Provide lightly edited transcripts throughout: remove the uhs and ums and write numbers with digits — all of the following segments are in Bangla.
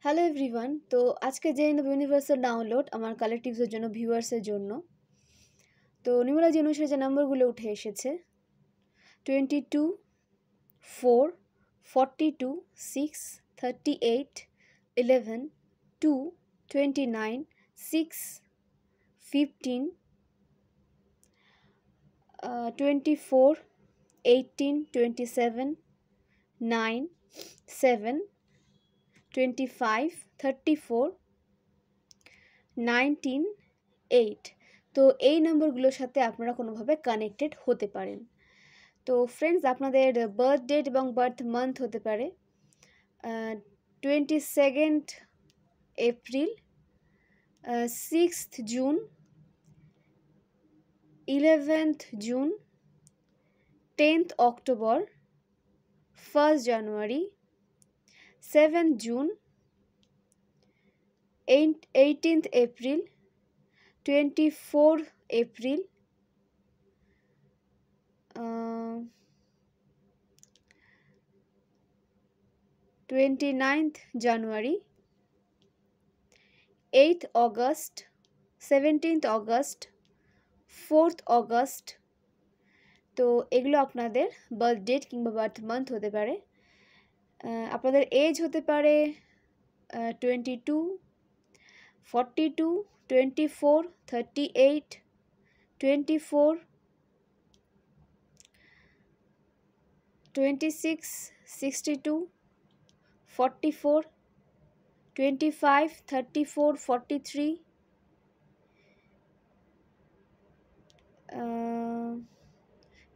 Hello everyone. তো আজকে জেনে নেব ইউনিভার্সাল ডাউনলোড আমার কালেকটিভসের জন্য, ভিউয়ার্সের জন্য। তো নিউমারোলজি অনুসারে যে নাম্বারগুলো উঠে এসেছে 22, 4, 42, 6, 38, 11, 2, 29, 6, 15, 24, 18, 27, 9, 7, 25, 34, 19, 8। তো এই নাম্বারগুলোর সাথে আপনারা কোনোভাবে কানেক্টেড হতে পারেন। তো ফ্রেন্ডস, আপনাদের বার্থ ডেট এবং বার্থ মান্থ হতে পারে 22 এপ্রিল, 6 জুন, 11 জুন, 10 অক্টোবর, 1 জানুয়ারি, 7 জুন, 18 এপ্রিল, 24 এপ্রিল, 29 জানুয়ারি, 8 অগস্ট, 17 অগস্ট, 4 অগস্ট। তো এগুলো আপনাদের বার্থ ডেট কিংবা বার্থ মান্থ হতে পারে। আপনাদের এজ হতে পারে 22, 42, 24, 38, 24, 26, 62, 44, 25, 34, 43,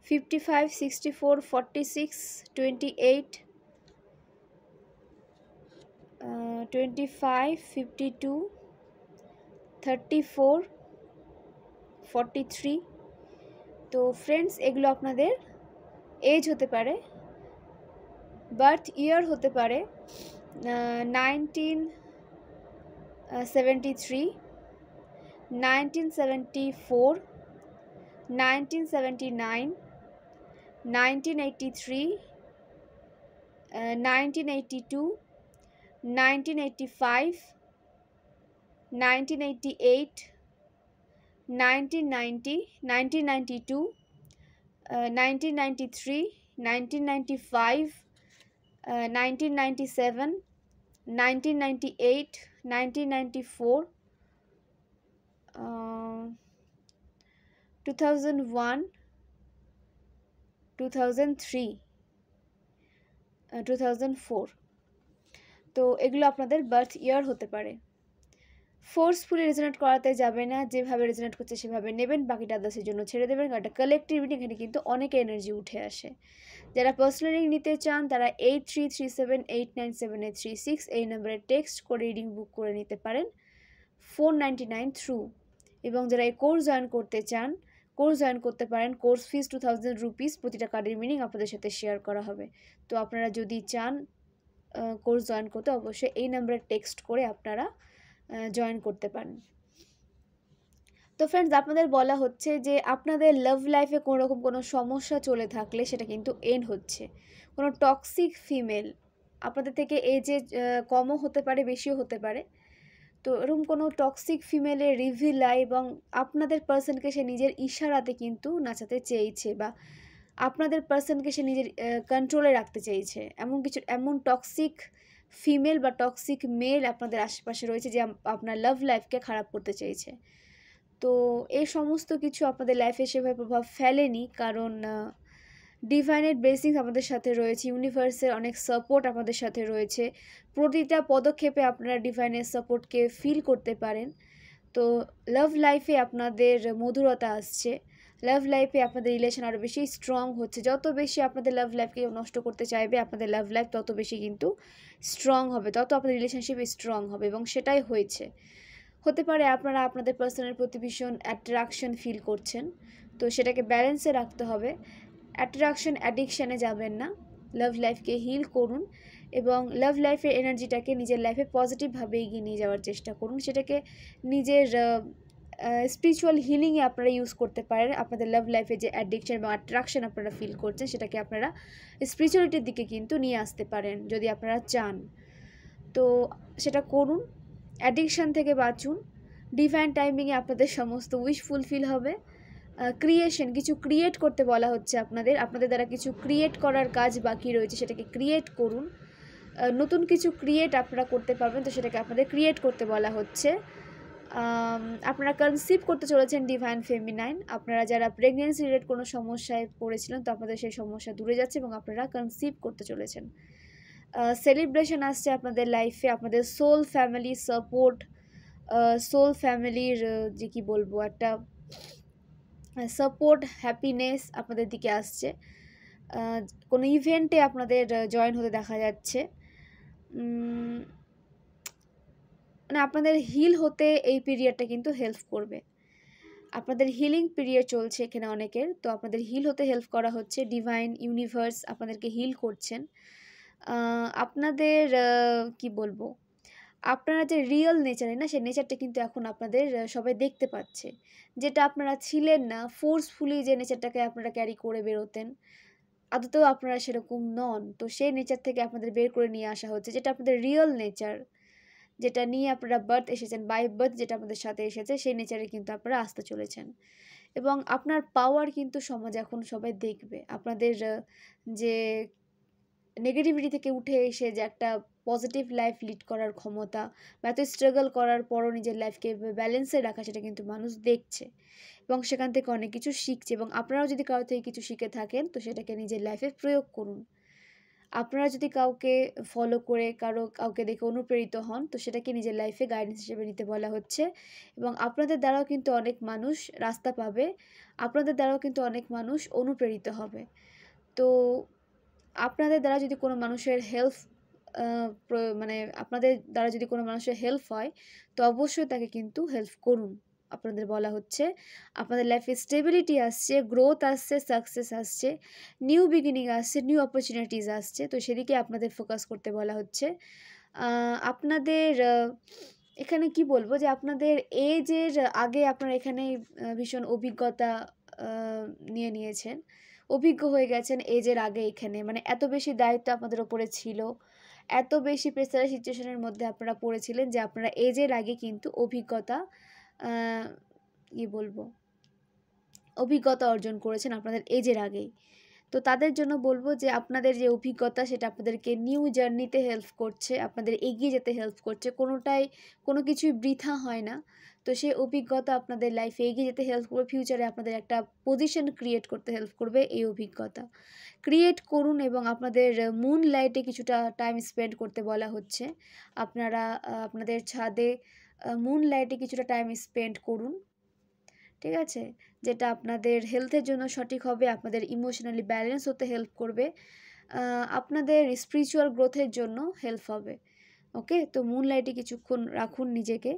55, 64, 46, 28, 25, 52, 34, 43। তো ফ্রেন্ডস, এগুলো আপনাদের এজ হতে পারে। বার্থ ইয়ার হতে পারে 1973, 1974, 1979, 1983, 1982, 1985, 1988, 1990, 1992, 1993, 1995, 1997, 1998, 1994, 2001, 2003, 2004। তো এগুলো আপনাদের বার্থ ইয়ার হতে পারে। ফোর্সফুলি রেজোনেট করাতে যাবে না, যেভাবে রেজোনেট করছে সেভাবে নেবেন, বাকিটা আদার্সের জন্য ছেড়ে দেবেন। কারণ একটা কালেকটিভ রিডিং, এখানে কিন্তু অনেক এনার্জি উঠে আসে। যারা পার্সোনাল রিডিং নিতে চান তারা 8337897836 এই নাম্বারে টেক্সট করে রিডিং বুক করে নিতে পারেন 499 থ্রু। এবং যারা এই কোর্স জয়েন করতে চান, কোর্স জয়েন করতে পারেন। Course fees 2000 rupees. প্রতিটা কার্ডের মিনিং আপনাদের সাথে শেয়ার করা হবে। তো আপনারা যদি চান কোর্স জয়েন করতে, অবশ্যই এই নাম্বারে টেক্সট করে আপনারা জয়েন করতে পারেন। তো ফ্রেন্ডস, আপনাদের বলা হচ্ছে যে আপনাদের লাভ লাইফে কোনো রকম কোনো সমস্যা চলে থাকলে সেটা কিন্তু এন্ড হচ্ছে। কোনো টক্সিক ফিমেল আপনাদের থেকে এজে কমও হতে পারে, বেশিও হতে পারে। তো এরকম কোনো টক্সিক ফিমেলের রিভিল আয় এবং আপনাদের পার্সনকে সে নিজের ইশারাতে কিন্তু নাচাতে চেয়েছে, বা আপনাদের পার্সনকে সে নিজের কন্ট্রোলে রাখতে চেয়েছে। এমন টক্সিক ফিমেল বা টক্সিক মেল আপনাদের আশেপাশে রয়েছে যে আপনার লাভ লাইফকে খারাপ করতে চেয়েছে। তো এই সমস্ত কিছু আপনাদের লাইফে সেভাবে প্রভাব ফেলেনি, কারণ ডিভাইনের ব্লেসিংস আমাদের সাথে রয়েছে, ইউনিভার্সের অনেক সাপোর্ট আমাদের সাথে রয়েছে। প্রতিটা পদক্ষেপে আপনারা ডিভাইনের সাপোর্টকে ফিল করতে পারেন। তো লাভ লাইফে আপনাদের মধুরতা আসছে, লাভ লাইফে আপনাদের রিলেশন আরও বেশি স্ট্রং হচ্ছে। যত বেশি আপনাদের লাভ লাইফকে নষ্ট করতে চাইবে, আপনাদের লাভ লাইফ তত বেশি কিন্তু স্ট্রং হবে, তত আপনাদের রিলেশনশিপ স্ট্রং হবে, এবং সেটাই হয়েছে। হতে পারে আপনারা আপনাদের পার্সনের প্রতি ভীষণ অ্যাট্রাকশন ফিল করছেন, তো সেটাকে ব্যালেন্সে রাখতে হবে। অ্যাট্রাকশন অ্যাডিকশানে যাবেন না, লাভ লাইফকে হিল করুন এবং লাভ লাইফের এনার্জিটাকে নিজের লাইফে পজিটিভভাবে এগিয়ে নিয়ে যাওয়ার চেষ্টা করুন। সেটাকে নিজের স্পিরিচুয়াল হিলিংয়ে আপনারা ইউজ করতে পারেন। আপনাদের লাভ লাইফে যে অ্যাডিকশন এবং অ্যাট্রাকশন আপনারা ফিল করছেন, সেটাকে আপনারা স্পিরিচুয়ালিটির দিকে কিন্তু নিয়ে আসতে পারেন যদি আপনারা চান। তো সেটা করুন, অ্যাডিকশান থেকে বাঁচুন, ডিভাইন টাইমিংয়ে আপনাদের সমস্ত উইশ ফুলফিল হবে। ক্রিয়েশন, কিছু ক্রিয়েট করতে বলা হচ্ছে আপনাদের দ্বারা কিছু ক্রিয়েট করার কাজ বাকি রয়েছে, সেটাকে ক্রিয়েট করুন। নতুন কিছু ক্রিয়েট আপনারা করতে পারবেন, তো সেটাকে আপনাদের ক্রিয়েট করতে বলা হচ্ছে। আপনারা কনসিভ করতে চলেছেন ডিভাইন ফেমিনাইন। আপনারা যারা প্রেগনেন্সি রিলেটেড কোনো সমস্যায় পড়েছিলেন, তো আপনাদের সেই সমস্যা দূরে যাচ্ছে এবং আপনারা কনসিভ করতে চলেছেন। সেলিব্রেশন আসছে আপনাদের লাইফে, আপনাদের সোল ফ্যামিলি সাপোর্ট, সোল ফ্যামিলির যে কী বলবো, একটা সাপোর্ট, হ্যাপিনেস আপনাদের দিকে আসছে। কোনো ইভেন্টে আপনাদের জয়েন হতে দেখা যাচ্ছে। মানে আপনাদের হিল হতে এই পিরিয়ডটা কিন্তু হেল্প করবে। আপনাদের হিলিং পিরিয়ড চলছে এখানে অনেকের, তো আপনাদের হিল হতে হেল্প করা হচ্ছে। ডিভাইন ইউনিভার্স আপনাদেরকে হিল করছেন। আপনাদের কি বলবো, আপনারা যে রিয়েল নেচারে না, সেই নেচারটা কিন্তু এখন আপনাদের সবাই দেখতে পাচ্ছে। যেটা আপনারা ছিলেন না, ফোর্সফুলি যে নেচারটাকে আপনারা ক্যারি করে বেরোতেন, আদতেও আপনারা সেরকম নন। তো সেই নেচার থেকে আপনাদের বের করে নিয়ে আসা হচ্ছে, যেটা আপনাদের রিয়েল নেচার, যেটা নিয়ে আপনারা বার্থ এসেছেন, বাই বার্থ যেটা আপনাদের সাথে এসেছে, সেই নেচারে কিন্তু আপনারা আসতে চলেছেন। এবং আপনার পাওয়ার কিন্তু সমাজ এখন সবাই দেখবে। আপনাদের যে নেগেটিভিটি থেকে উঠে এসে যে একটা পজিটিভ লাইফ লিড করার ক্ষমতা, বা এত স্ট্রাগল করার পরও নিজের লাইফকে ব্যালেন্সে রাখা, সেটা কিন্তু মানুষ দেখছে এবং সেখান থেকে অনেক কিছু শিখছে। এবং আপনারাও যদি কারো থেকে কিছু শিখে থাকেন, তো সেটাকে নিজের লাইফে প্রয়োগ করুন। আপনারা যদি কাউকে ফলো করে কাউকে দেখে অনুপ্রেরিত হন, তো সেটাকে নিজের লাইফে গাইডেন্স হিসেবে নিতে বলা হচ্ছে। এবং আপনাদের দ্বারাও কিন্তু অনেক মানুষ রাস্তা পাবে, আপনাদের দ্বারাও কিন্তু অনেক মানুষ অনুপ্রেরিত হবে। তো আপনাদের দ্বারা যদি কোনো মানুষের হেল্প মানে আপনাদের দ্বারা যদি কোনো মানুষের হেল্প হয়, তো অবশ্যই তাকে কিন্তু হেল্প করুন। আপনাদের বলা হচ্ছে আপনাদের লাইফে স্টেবিলিটি আসছে, গ্রোথ আসছে, সাকসেস আসছে, নিউ বিগিনিং আসছে, নিউ অপরচুনিটিস আসছে। তো সেদিকে আপনাদের ফোকাস করতে বলা হচ্ছে। আপনাদের এখানে কি বলবো, যে আপনাদের এজের আগে আপনারা এখানে ভীষণ অভিজ্ঞতা নিয়ে নিয়েছেন, অভিজ্ঞ হয়ে গেছেন এজের আগে। এখানে মানে এত বেশি দায়িত্ব আপনাদের ওপরে ছিল, এত বেশি প্রেসার সিচুয়েশনের মধ্যে আপনারা পড়েছিলেন, যে আপনারা এজের আগে কিন্তু অভিজ্ঞতা অর্জন করেছেন আপনাদের এজের আগেই। তো তাদের জন্য বলবো যে আপনাদের যে অভিজ্ঞতা, সেটা আপনাদেরকে নিউ জার্নিতে হেল্প করছে, আপনাদের এগিয়ে যেতে হেল্প করছে। কোনো কিছুই বৃথা হয় না। তো সেই অভিজ্ঞতা আপনাদের লাইফে এগিয়ে যেতে হেল্প করবে, ফিউচারে আপনাদের একটা পজিশন ক্রিয়েট করতে হেল্প করবে এই অভিজ্ঞতা। ক্রিয়েট করুন এবং আপনাদের মুন লাইটে কিছুটা টাইম স্পেন্ড করতে বলা হচ্ছে। আপনারা আপনাদের ছাদে মুন লাইটে কিছুটা টাইম স্পেন্ড করুন, ঠিক আছে? যেটা আপনাদের হেলথের জন্য সঠিক হবে, আপনাদের ইমোশনালি ব্যালেন্স হতে হেল্প করবে, আপনাদের স্পিরিচুয়াল গ্রোথের জন্য হেল্প হবে। ওকে, তো মুন লাইটে কিছুক্ষণ রাখুন নিজেকে,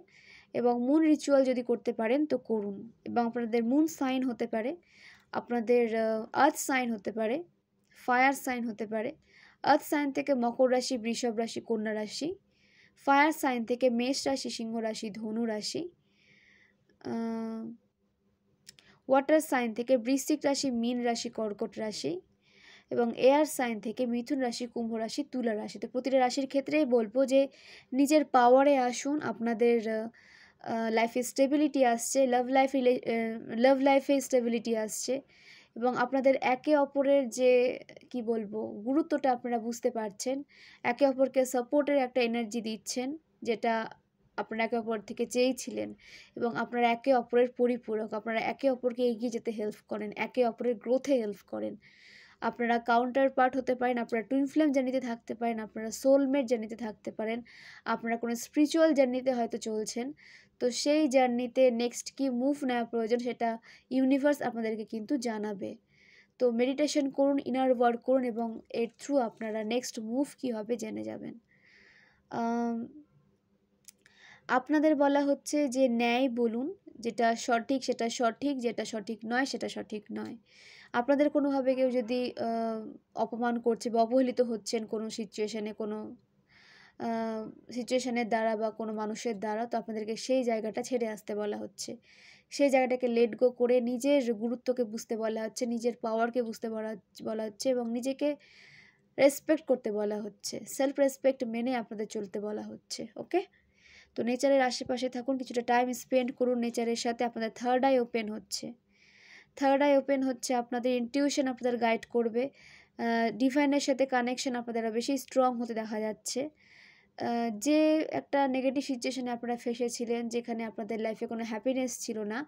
এবং মুন রিচুয়াল যদি করতে পারেন তো করুন। এবং আপনাদের মুন সাইন হতে পারে, আপনাদের আর্থ সাইন হতে পারে, ফায়ার সাইন হতে পারে। আর্থ সাইন থেকে মকর রাশি, বৃষভ রাশি, কন্যা রাশি। ফায়ার সাইন থেকে মেষ রাশি, সিংহ রাশি, ধনু রাশি। ওয়াটার সাইন থেকে বৃশ্চিক রাশি, মীন রাশি, কর্কট রাশি। এবং এয়ার সাইন থেকে মিথুন রাশি, কুম্ভ রাশি, তুলা রাশি। তো প্রতিটা রাশির ক্ষেত্রেই বলবো যে নিজের পাওয়ারে আসুন। আপনাদের লাইফে স্টেবিলিটি আসছে, লাভ লাইফে স্টেবিলিটি আসছে, এবং আপনাদের একে অপরের যে কি বলবো গুরুত্বটা আপনারা বুঝতে পারছেন, একে অপরকে সাপোর্টের একটা এনার্জি দিচ্ছেন, যেটা আপনারা একে অপর থেকে চেয়েছিলেন। এবং আপনারা একে অপরের পরিপূরক, আপনারা একে অপরকে এগিয়ে যেতে হেল্প করেন, একে অপরের গ্রোথে হেল্প করেন। আপনারা কাউন্টার পার্ট হতে পারেন, আপনারা টুইন ফ্লেম জার্নিতে থাকতে পারেন, আপনারা সোলমেট জার্নিতে থাকতে পারেন, আপনারা কোনো স্পিরিচুয়াল জার্নিতে হয়তো চলছেন। তো সেই জার্নিতে নেক্সট কি মুভ নেওয়া প্রয়োজন, সেটা ইউনিভার্স আপনাদেরকে কিন্তু জানাবে। তো মেডিটেশন করুন, ইনার ওয়ার্ক করুন, এবং এর থ্রু আপনারা নেক্সট মুভ কী হবে জেনে যাবেন। আপনাদের বলা হচ্ছে যে ন্যায় বলুন, যেটা সঠিক সেটা সঠিক, যেটা সঠিক নয় সেটা সঠিক নয়। আপনাদের কোনোভাবে কেউ যদি অপমান করছে বা অবহেলিত হচ্ছেন কোনো সিচুয়েশনের দ্বারা বা কোনো মানুষের দ্বারা, তো আপনাদেরকে সেই জায়গাটা ছেড়ে আসতে বলা হচ্ছে। সেই জায়গাটাকে লেট গো করে নিজের গুরুত্বকে বুঝতে বলা হচ্ছে, নিজের পাওয়ারকে বুঝতে বলা হচ্ছে, এবং নিজেকে রেসপেক্ট করতে বলা হচ্ছে, সেলফ রেসপেক্ট মেনে আপনাদের চলতে বলা হচ্ছে। ওকে, তো নেচারের আশেপাশে থাকুন, কিছুটা টাইম স্পেন্ড করুন নেচারের সাথে। আপনাদের থার্ড আই ওপেন হচ্ছে, থার্ড আই ওপেন হচ্ছে, আপনাদের ইনটিউশন আপনাদের গাইড করবে, ডিভাইনের সাথে কানেকশন আপনাদের বেশি স্ট্রং হতে দেখা যাচ্ছে। যে একটা নেগেটিভ সিচুয়েশানে আপনারা ফেসেছিলেন, যেখানে আপনাদের লাইফে কোনো হ্যাপিনেস ছিল না,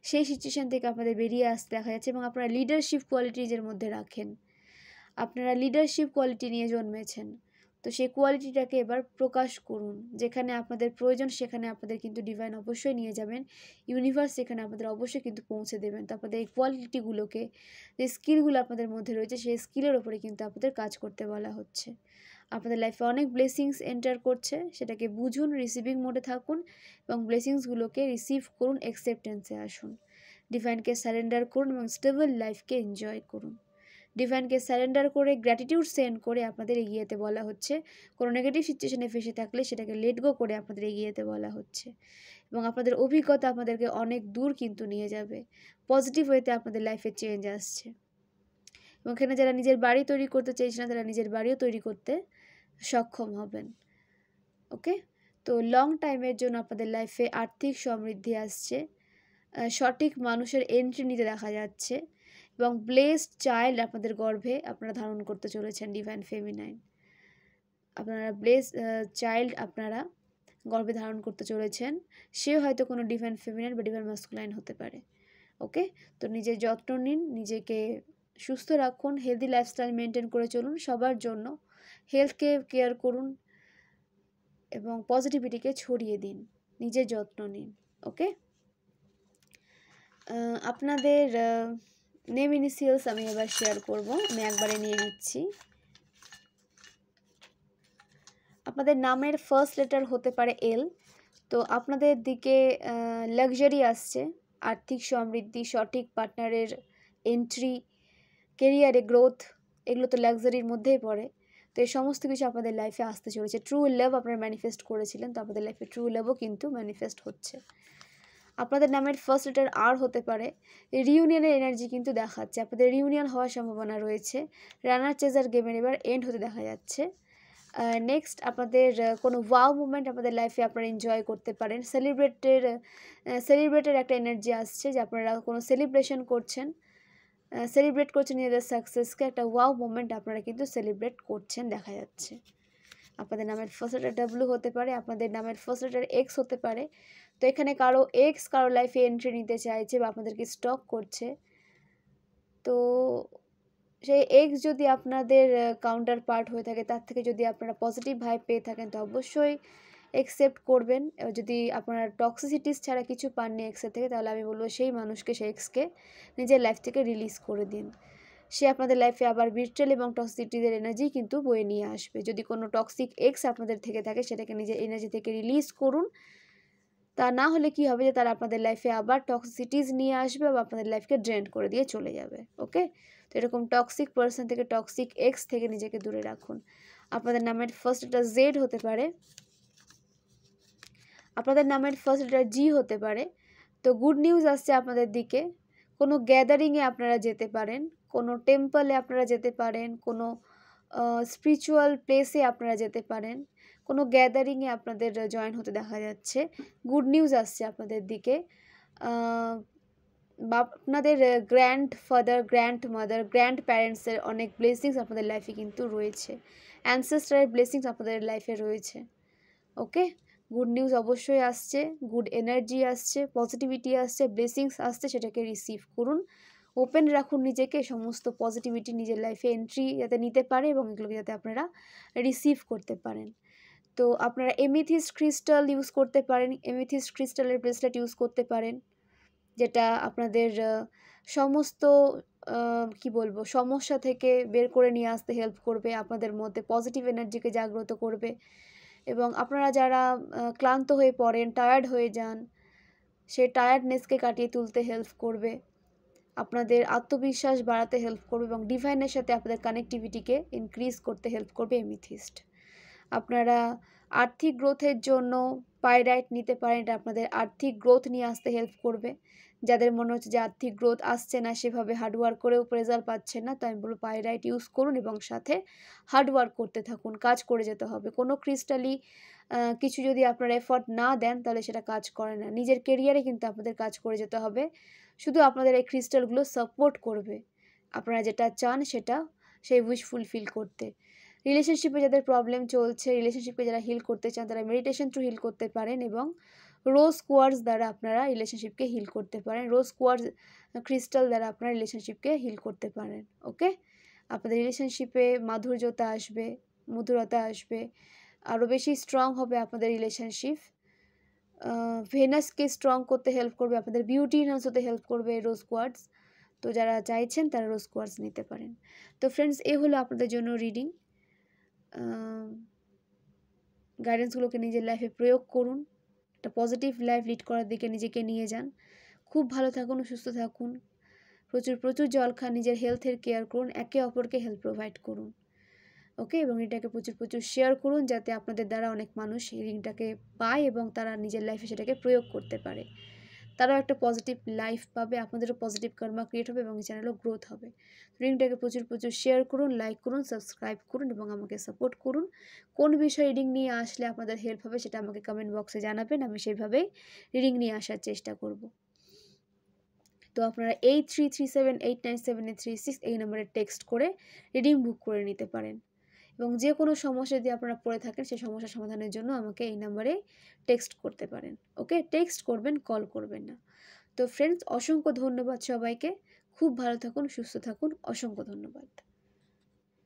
সেই সিচুয়েশান থেকে আপনাদের বেরিয়ে আসতে দেখা যাচ্ছে। এবং আপনারা লিডারশিপ কোয়ালিটি নিজের মধ্যে রাখেন, আপনারা লিডারশিপ কোয়ালিটি নিয়ে জন্মেছেন, তো সেই কোয়ালিটিটাকে এবার প্রকাশ করুন। যেখানে আপনাদের প্রয়োজন সেখানে আপনাদের কিন্তু ডিভাইন অবশ্যই নিয়ে যাবেন, ইউনিভার্স সেখানে আপনাদের অবশ্যই কিন্তু পৌঁছে দেবেন। তো আপনাদের এই কোয়ালিটিগুলোকে, যে স্কিলগুলো আপনাদের মধ্যে রয়েছে, সেই স্কিলের ওপরে কিন্তু আপনাদের কাজ করতে বলা হচ্ছে। আপনাদের লাইফে অনেক ব্লেসিংস এন্টার করছে, সেটাকে বুঝুন, রিসিভিং মোডে থাকুন এবং ব্লেসিংসগুলোকে রিসিভ করুন, অ্যাকসেপ্টেন্সে আসুন, ডিভাইনকে সারেন্ডার করুন এবং স্টেবল লাইফকে এনজয় করুন। ডিভাইনকে সারেন্ডার করে গ্র্যাটিটিউড সেন্ড করে আপনাদের এগিয়ে যেতে বলা হচ্ছে। কোনো নেগেটিভ সিচুয়েশনে ফেসে থাকলে সেটাকে লেট গো করে আপনাদের এগিয়ে যেতে বলা হচ্ছে। এবং আপনাদের অভিজ্ঞতা আপনাদেরকে অনেক দূর কিন্তু নিয়ে যাবে, পজিটিভ ওয়েতে আপনাদের লাইফে চেঞ্জ আসছে। এবং এখানে যারা নিজের বাড়ি তৈরি করতে চাইছেন তারা নিজের বাড়িও তৈরি করতে সক্ষম হবেন। ওকে, তো লং টাইমের জন্য আপনাদের লাইফে আর্থিক সমৃদ্ধি আসছে, সঠিক মানুষের এন্ট্রি নিতে দেখা যাচ্ছে এবং ব্লেসড চাইল্ড আপনাদের গর্ভে আপনারা ধারণ করতে চলেছেন। ডিভাইন ফেমিনাইন, আপনারা ব্লেসড চাইল্ড আপনারা গর্ভে ধারণ করতে চলেছেন। সে হয়তো কোনো ডিভাইন ফেমিনাইন বা ডিভাইন মাস্কুলাইন হতে পারে। ওকে, তো নিজের যত্ন নিন, নিজেকে সুস্থ রাখুন, হেলদি লাইফস্টাইল মেনটেন করে চলুন সবার জন্য, হেলথকে কেয়ার করুন এবং পজিটিভিটিকে ছড়িয়ে দিন, নিজের যত্ন নিন। ওকে, আপনাদের নেম ইনিশিয়ালস আমি এবার শেয়ার করব, আমি একবারে নিয়ে নিচ্ছি। আপনাদের নামের ফার্স্ট লেটার হতে পারে এল, তো আপনাদের দিকে লাক্সারি আসছে, আর্থিক সমৃদ্ধি, সঠিক পার্টনারের এন্ট্রি, কেরিয়ারে গ্রোথ, এগুলো তো লাক্সারির মধ্যেই পড়ে। তো এই সমস্ত কিছু আপনাদের লাইফে আসতে চলেছে। ট্রু লাভ আপনারা ম্যানিফেস্ট করেছিলেন, তো আপনাদের লাইফে ট্রু লাভও কিন্তু ম্যানিফেস্ট হচ্ছে। আপনাদের নামের ফার্স্ট লেটার আর হতে পারে, রিউনিয়নের এনার্জি কিন্তু দেখাচ্ছে, আপনাদের রিউনিয়ন হওয়ার সম্ভাবনা রয়েছে। রানার চেজার গেমের এবার এন্ড হতে দেখা যাচ্ছে। নেক্সট আপনাদের কোনো ওয়াও মুভমেন্ট আপনাদের লাইফে আপনারা এনজয় করতে পারেন। সেলিব্রেটের একটা এনার্জি আসছে, যে আপনারা কোনো সেলিব্রেশন করছেন, সেলিব্রেট করছেন নিজেদের সাকসেসকে, একটা ওয়াও মুভমেন্ট আপনারা কিন্তু সেলিব্রেট করছেন দেখা যাচ্ছে। আপনাদের নামের ফার্স্ট লেটার ডাব্লিউ হতে পারে, আপনাদের নামের ফার্স্ট লেটার এক্স হতে পারে। তো এখানে কারো এক্স কারো লাইফে এন্ট্রি নিতে চাইছে বা আপনাদেরকে স্টক করছে, তো সেই এক্স যদি আপনাদের কাউন্টার পার্ট হয়ে থাকে, তার থেকে যদি আপনারা পজিটিভ ভাইব পেয়ে থাকেন তো অবশ্যই অ্যাকসেপ্ট করবেন। যদি আপনারা টক্সিসিটিস ছাড়া কিছু পাননি এক্সের থেকে, তাহলে আমি বলবো সেই মানুষকে, সেই এক্সকে নিজের লাইফ থেকে রিলিজ করে দিন। সে আপনাদের লাইফে আবার বিট্রেল এবং টক্সিসিটিদের এনার্জি কিন্তু বয়ে নিয়ে আসবে। যদি কোনো টক্সিক এক্স আপনাদের থেকে থাকে সেটাকে নিজের এনার্জি থেকে রিলিজ করুন, তা না হলে কি হবে যে তারা আপনাদের লাইফে আবার টক্সিসিটিস নিয়ে আসবে বা আপনাদের লাইফকে ড্রেন করে দিয়ে চলে যাবে। ওকে, তো এরকম টক্সিক পার্সন থেকে, টক্সিক এক্স থেকে নিজেকে দূরে রাখুন। আপনাদের নামের ফার্স্ট লেটার জেড হতে পারে, আপনাদের নামের ফার্স্ট লেটার জি হতে পারে। তো গুড নিউজ আসছে আপনাদের দিকে, কোনো গ্যাদারিংয়ে আপনারা যেতে পারেন, কোনো টেম্পলে আপনারা যেতে পারেন, কোনো স্পিরিচুয়াল প্লেসে আপনারা যেতে পারেন, কোনো গ্যাদারিংয়ে আপনাদের জয়েন হতে দেখা যাচ্ছে। গুড নিউজ আসছে আপনাদের দিকে, বা আপনাদের গ্র্যান্ডফাদার, গ্র্যান্ড মাদার, গ্র্যান্ড প্যারেন্টসের অনেক ব্লেসিংস আপনাদের লাইফে কিন্তু রয়েছে, অ্যানসেস্টারের ব্লেসিংস আপনাদের লাইফে রয়েছে। ওকে, গুড নিউজ অবশ্যই আসছে, গুড এনার্জি আসছে, পজিটিভিটি আসছে, ব্লেসিংস আসছে, সেটাকে রিসিভ করুন। ওপেন রাখুন নিজেকে, সমস্ত পজিটিভিটি নিজের লাইফে এন্ট্রি যাতে নিতে পারে এবং এগুলোকে যাতে আপনারা রিসিভ করতে পারেন। তো আপনারা এমিথিস্ট ক্রিস্টাল ইউজ করতে পারেন, এমিথিস্ট ক্রিস্টালের ব্রেসলেট ইউজ করতে পারেন, যেটা আপনাদের সমস্ত কি বলবো সমস্যা থেকে বের করে নিয়ে আসতে হেল্প করবে, আপনাদের মধ্যে পজিটিভ এনার্জিকে জাগ্রত করবে এবং আপনারা যারা ক্লান্ত হয়ে পড়েন, টায়ার্ড হয়ে যান, সেই টায়ার্ডনেসকে কাটিয়ে তুলতে হেল্প করবে, আপনাদের আত্মবিশ্বাস বাড়াতে হেল্প করবে এবং ডিভাইনের সাথে আপনাদের কানেক্টিভিটিকে ইনক্রিজ করতে হেল্প করবে এমিথিস্ট। আপনারা আর্থিক গ্রোথের জন্য পাইরাইট নিতে পারেন, এটা আপনাদের আর্থিক গ্রোথ নিয়ে আসতে হেল্প করবে। যাদের মনে হচ্ছে যে আর্থিক গ্রোথ আসছে না, সেভাবে হার্ডওয়ার্ক করেও রেজাল্ট পাচ্ছেন না, তো আমি বলবো পাইরাইট ইউজ করুন এবং সাথে হার্ডওয়ার্ক করতে থাকুন, কাজ করে যেতে হবে। কোনো ক্রিস্টালি কিছু যদি আপনারা এফর্ট না দেন তাহলে সেটা কাজ করে না। নিজের কেরিয়ারে কিন্তু আপনাদের কাজ করে যেতে হবে, শুধু আপনাদের এই ক্রিস্টালগুলো সাপোর্ট করবে আপনারা যেটা চান সেটা, সেই উইশ ফুলফিল করতে। রিলেশনশিপে যাদের প্রবলেম চলছে, রিলেশনশিপে যারা হিল করতে চান, তারা মেডিটেশন থ্রু হিল করতে পারেন এবং রোজ কোয়ার্টজ দ্বারা আপনারা রিলেশনশিপকে হিল করতে পারেন। রোজ কোয়ার্টজ ক্রিস্টাল দ্বারা আপনারা রিলেশনশিপকে হিল করতে পারেন। ওকে, আপনাদের রিলেশনশিপে মাধুর্যতা আসবে, মধুরতা আসবে, আরও বেশি স্ট্রং হবে আপনাদের রিলেশনশিপ। ভেনাসকে স্ট্রং করতে হেল্প করবে, আপনাদের বিউটি এনহান্স হতে হেল্প করবে রোজ কোয়ার্টজ। তো যারা চাইছেন তারা রোজ কোয়ার্টজ নিতে পারেন। তো ফ্রেন্ডস, এ হলো আপনাদের জন্য রিডিং। গাইডেন্সগুলোকে নিজের লাইফে প্রয়োগ করুন, একটা পজিটিভ লাইফ লিড করার দিকে নিজেকে নিয়ে যান। খুব ভালো থাকুন, সুস্থ থাকুন, প্রচুর প্রচুর জল খান, নিজের হেলথের কেয়ার করুন, একে অপরকে হেল্প প্রোভাইড করুন। ওকে, এবং এটাকে প্রচুর প্রচুর শেয়ার করুন যাতে আপনাদের দ্বারা অনেক মানুষ এই রিংটাকে পায় এবং তারা নিজের লাইফে সেটাকে প্রয়োগ করতে পারে। তারাও একটা পজিটিভ লাইফ পাবে, আপনাদেরও পজিটিভ কর্মা ক্রিয়েট হবে এবং চ্যানেলও গ্রোথ হবে। রিডিংটাকে প্রচুর প্রচুর শেয়ার করুন, লাইক করুন, সাবস্ক্রাইব করুন এবং আমাকে সাপোর্ট করুন। কোন বিষয়ে রিডিং নিয়ে আসলে আপনাদের হেল্প হবে সেটা আমাকে কমেন্ট বক্সে জানাবেন, আমি সেইভাবেই রিডিং নিয়ে আসার চেষ্টা করব। তো আপনারা 8337897836 এই নম্বরে টেক্সট করে রিডিং বুক করে নিতে পারেন এবং যে কোনো সমস্যা যদি আপনারা পড়ে থাকেন সেই সমস্যার সমাধানের জন্য আমাকে এই নাম্বারে টেক্সট করতে পারেন। ওকে, টেক্সট করবেন, কল করবেন না। তো ফ্রেন্ডস, অসংখ্য ধন্যবাদ সবাইকে। খুব ভালো থাকুন, সুস্থ থাকুন, অসংখ্য ধন্যবাদ।